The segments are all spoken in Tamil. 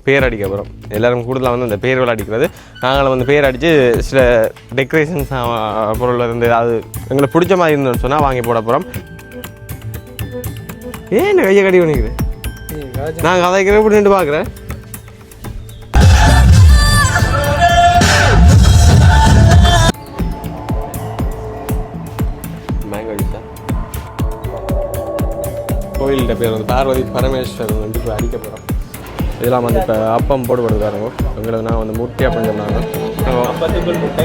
பேர் அடிக்க போகிறோம். எல்லோரும் கூடுதலாக வந்து அந்த பேர்கள் அடிக்கிறது. நாங்கள் வந்து பேர் அடித்து சில டெக்கரேஷன்ஸ் பொருள் இருந்து அது எங்களுக்கு பிடிச்ச மாதிரி இருந்தோம்னு சொன்னால் வாங்கி போட போகிறோம். ஏன் கையை கடி பண்ணிக்கிறேன் நான் கதைக்கிறேன் இப்படி நின்று பார்க்குறேன். கோயில்கிட்ட பேர் வந்து பார்வதி பரமேஸ்வரன் வந்து இப்போ அடிக்க போகிறோம். இதெல்லாம் வந்து இப்போ அப்பம் போடுபடுது பாருங்க. எங்களுக்கு நான் வந்து முட்டை அப்பம் சொன்னாங்க. கரை எப்படி முட்டை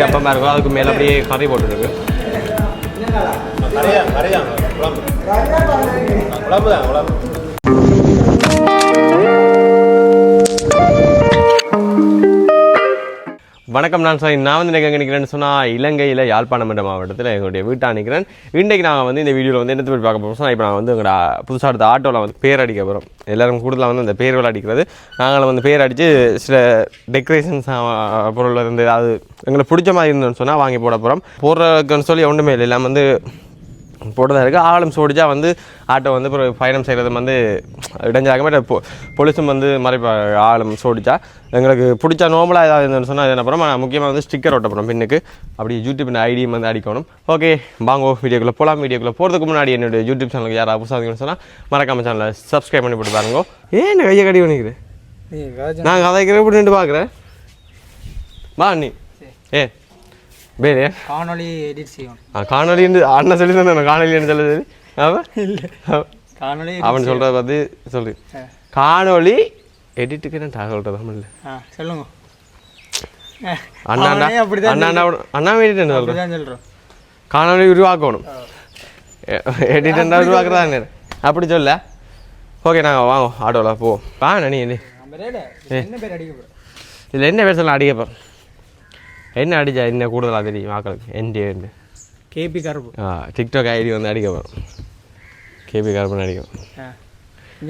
அப்பமாக இருக்கும். அதுக்கு மேலே அப்படியே கறி போட்டுருக்கு. வணக்கம். நான் வந்து எங்கே நிற்கிறேன்னு சொன்னால் இலங்கையில் யாழ்ப்பாணம் என்ற மாவட்டத்தில் எங்களுடைய வீட்டாக நிற்கிறேன். இன்றைக்கு நாங்கள் வந்து இந்த வீடியோவில் வந்து என்னத்தை பற்றி பார்க்க போகிறோம் சொன்னால் இப்போ நான் வந்து எங்களோட புதுசாக எடுத்த ஆட்டோவில் வந்து பேர் அடிக்க போகிறோம். எல்லோரும் கூடுதலாக வந்து அந்த பேர்கள் அடிக்கிறது. நாங்கள் வந்து பேர் அடித்து சில டெக்கரேஷன்ஸ் பொருள் இருந்து அது எங்களுக்கு பிடிச்ச மாதிரி இருந்தோம்னு சொன்னால் வாங்கி போட போகிறோம். போடுறதுக்குன்னு சொல்லி ஒன்றுமே இல்லை, எல்லாம் வந்து போட்டுதான் இருக்குது. ஆளும் சோடிச்சா வந்து ஆட்டோ வந்து இப்போ பயணம் செய்கிறது வந்து இடைஞ்சாகமே பொலிசும் வந்து மறைப்பா ஆளும் சோடிச்சா எங்களுக்கு பிடிச்சா நோம்பலாக ஏதாவது இருந்ததுன்னு சொன்னால் என்ன பண்ணுறோம். நான் முக்கியமாக வந்து ஸ்டிக்கர் ஒட்ட போகிறோம் பின்னுக்கு. அப்படி யூடியூப் ஐடியும் வந்து அடிக்கணும். ஓகே வாங்கோ வீடியோக்குள்ளே போகலாம். வீடியோக்குள்ளே போகிறதுக்கு முன்னாடி என்னுடைய யூடியூப் சேனலுக்கு யாராவது புதுசாக சொன்னால் மறக்காம சேனலை சப்ஸ்கிரைப் பண்ணி போட்டு பாருங்க. ஏன் கையை கடி பண்ணிக்கிறேன் நான் கதைக்கிறேன் இப்படி நின்று பார்க்குறேன். வா நீ வேறு காணொலி எடிட் செய்யணும். காணொலி அண்ணன் சொல்லி தான் காணொலின்னு சொல்ல சொல்லி அவன் அவன் சொல்கிறத பார்த்து சொல்லு. காணொலி எடிட்டுக்கு நான் சொல்கிறது தமிழில் சொல்லுங்க. அண்ணா அண்ணா எடிட் சொல்கிறேன். காணொலி உருவாக்கணும். எடிட்டா உருவாக்குறதா அப்படி சொல்ல. ஓகே நாங்கள் வாங்க ஆட்டோவில் போவோம். நீ இதில் என்ன பேர் சொல்ல அடிக்க போகிறோம். என்ன அடிச்சா என்ன கூடுதலாக தெரியும் மக்களுக்கு. என்டி கேபி கருப்பு டிக்டாக் ஐடி வந்து அடிக்க போகிறோம். கேபி கருப்புன்னு அடிக்கும்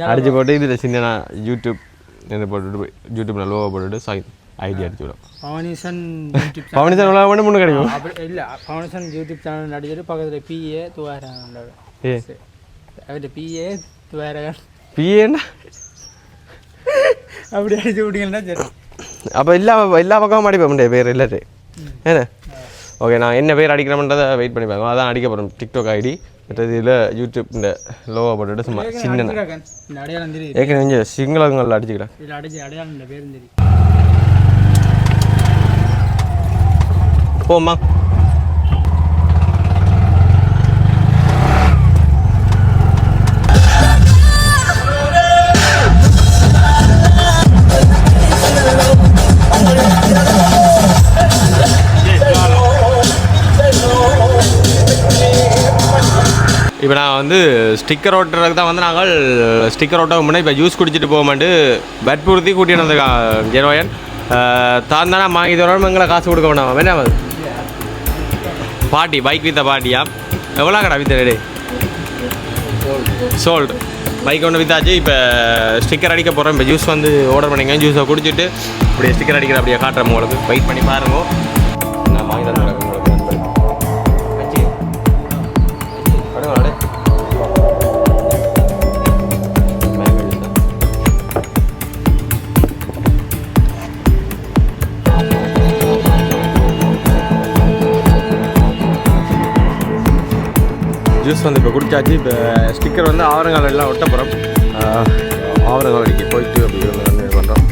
அடித்து போட்டு இதில் சின்ன யூடியூப் என்ன போட்டுட்டு யூடியூப்பில் லோவோ போட்டுட்டு சைன் ஐடி அடிச்சு விடும். பவனிசன் உள்ள மட்டும் முன்னு கிடைக்கும். இல்லை பவனிசன் யூடியூப் சேனல் அடிச்சுட்டு பக்கத்தில் பிஏ துவாரன் அவர்கிட்ட பிஏ துவாரன் பிஏன்னா அப்படி அடிச்சு விட்டீங்கன்னா சரி. அப்போ எல்லா பக்கமும் அடிப்பேன் முடியாது பேர் இல்லாட்டு ஏன்னா. ஓகே நான் என்ன பேர் அடிக்கிறோம்ன்றதை வெயிட் பண்ணி பார்க்கணும். அதான் அடிக்க போகிறோம் டிக்டாக் ஐடி. மற்றது இதில் யூடியூப் இந்த லோவா போட்டுட்டு சும்மா சின்ன ஏற்கனவே கொஞ்சம் சிங்களங்கள் அடிச்சுக்கிறேன். போம்மா இப்போ நான் வந்து ஸ்டிக்கர் ஓட்டுறதுக்கு தான் வந்து நாங்கள் ஸ்டிக்கர் ஓட்ட முன்னே இப்போ ஜூஸ் குடிச்சிட்டு போக மாட்டு வற்புறுத்தி கூட்டிட்டு வந்திருக்கான் ஜெரோயன் தான் தானே இதோட எங்களை காசு கொடுக்க வேண்டாம். வேணாம் பாட்டி பைக் வித்த பாட்டியா எவ்வளோ கடை வித்த சோல்டு பைக் ஒன்று வித்தாச்சு. இப்போ ஸ்டிக்கர் அடிக்க போகிறோம். இப்போ ஜூஸ் வந்து ஆர்டர் பண்ணிங்க. ஜூஸை குடிச்சிட்டு இப்படியே ஸ்டிக்கர் அடிக்கிற அப்படியே காட்டுறேன் உங்களுக்கு. வெயிட் பண்ணி பாருங்க. நான் வாங்கி தந்துடுறேன் உங்களுக்கு. ஜூஸ் வந்து இப்போ குடிச்சாச்சு. இப்போ ஸ்டிக்கர் வந்து ஆவரங்கால் எல்லாம் ஒட்ட போகிறோம். ஆவரங்கால் அடிக்க போயிட்டு அப்படி வந்து பண்ணுறோம்.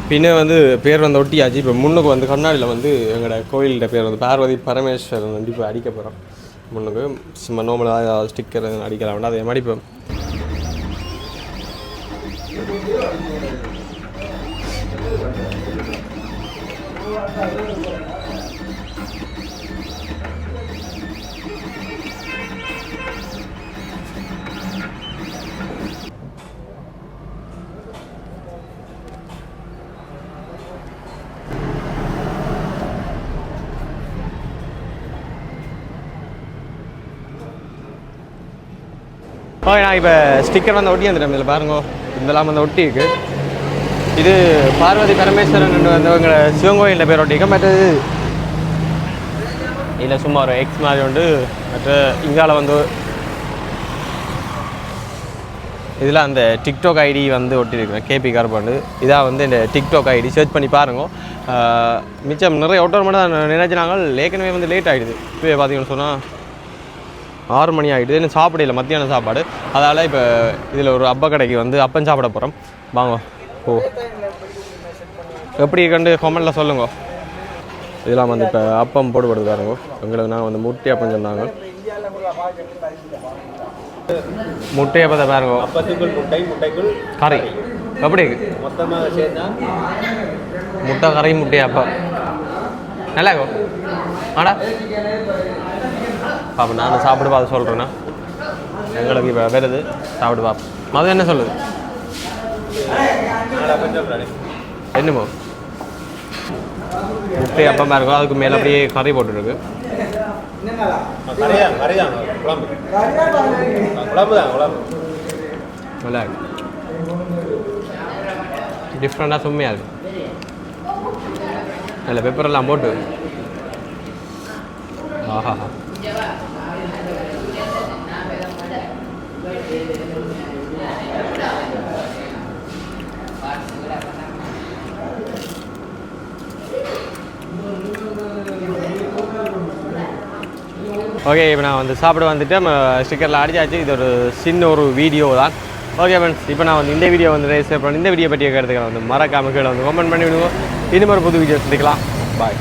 பின்ன வந்து பேர் வந்து ஒட்டியாச்சு. இப்போ முன்னுக்கு வந்து கண்ணாடியில் வந்து எங்களோட கோயில்கிட்ட பேர் வந்து பார்வதி பரமேஸ்வரன் வந்து இப்போ அடிக்க போகிறோம். முன்னுக்கு சும்மா நோமலாக ஸ்டிக்கர் அடிக்கலாம். அதே மாதிரி இப்போ ஓகே, நான் இப்போ ஸ்டிக்கர் வந்து ஒட்டி வந்துட்டேன். இதில் பாருங்க, இதெல்லாம் வந்து ஒட்டி இருக்கு. இது பார்வதி பரமேஸ்வரன் வந்து எங்களை சிவன் கோயிலில் பேர் ஒட்டிக்க. மற்றது இல்லை சும்மா ஒரு எக்ஸ் மாதிரி உண்டு. மற்ற இங்கால வந்து இதில் அந்த டிக்டாக் ஐடி வந்து ஒட்டியிருக்கிறேன், கேபி கார்பாண்டு. இதாக வந்து இந்த டிக்டாக் ஐடி சர்ச் பண்ணி பாருங்க. மிச்சம் நிறைய ஒட்டர் மட்டும் தான் நினைச்சினாங்க. ஏற்கனவே வந்து லேட் ஆகிடுது. இப்போ பார்த்தீங்கன்னு சொன்னால் 6 மணி ஆகிடுது. இன்னும் சாப்பிடல, மத்தியான சாப்பாடு. அதனால் இப்போ இதில் ஒரு அப்பா கடைக்கு வந்து அப்பம் சாப்பிட போகிறோம். வாங்க. ஓ, எப்படி கண்டு கமெண்டில் சொல்லுங்க. இதெல்லாம் வந்து இப்போ அப்பம் போடுபடுது பாருங்க. எங்களுக்கு நாங்கள் வந்து முட்டை அப்பம் சொன்னாங்க. முட்டை அப்பத்தை பாருங்க. அப்பத்துக்குள் முட்டை, முட்டைக்குள் கறி. எப்படி மொத்தமாக சேர்ந்தா முட்டை கறி முட்டை அப்பம் நல்லா இருக்கும். ஆடா பாப்பா, நான் சாப்பிட்டு பார்த்து சொல்கிறேன்னா எங்களுக்கு இப்போ வருது. சாப்பிட்டு பார்ப்போம். மது என்ன சொல்லுது? என்னமோ முட்டை அப்பமாக இருக்கும். அதுக்கு மேலே அப்படியே கறி போட்டுருக்கு. நல்லா இருக்கு. டிஃப்ரெண்ட்டாக சும்மையாக இருக்கு. அதில் பெப்பரெல்லாம் போட்டு ஆஹா. ஓகே, இப்போ நான் வந்து சாப்பிட வந்துட்டு ஸ்டிக்கரில் அடிச்சாச்சு. இது ஒரு சின்ன ஒரு வீடியோ தான். ஓகே ஃப்ரெண்ட்ஸ், இப்போ நான் வந்து இந்த வீடியோ வந்து ரெஜிஸ்டர் பண்ணி இந்த வீடியோ பற்றிய கருத்துக்களை வந்து மறக்காம கீழே வந்து கமெண்ட் பண்ணி விடுவோம். இன்னும் ஒரு புது வீடியோ சந்திக்கலாம். பாய்.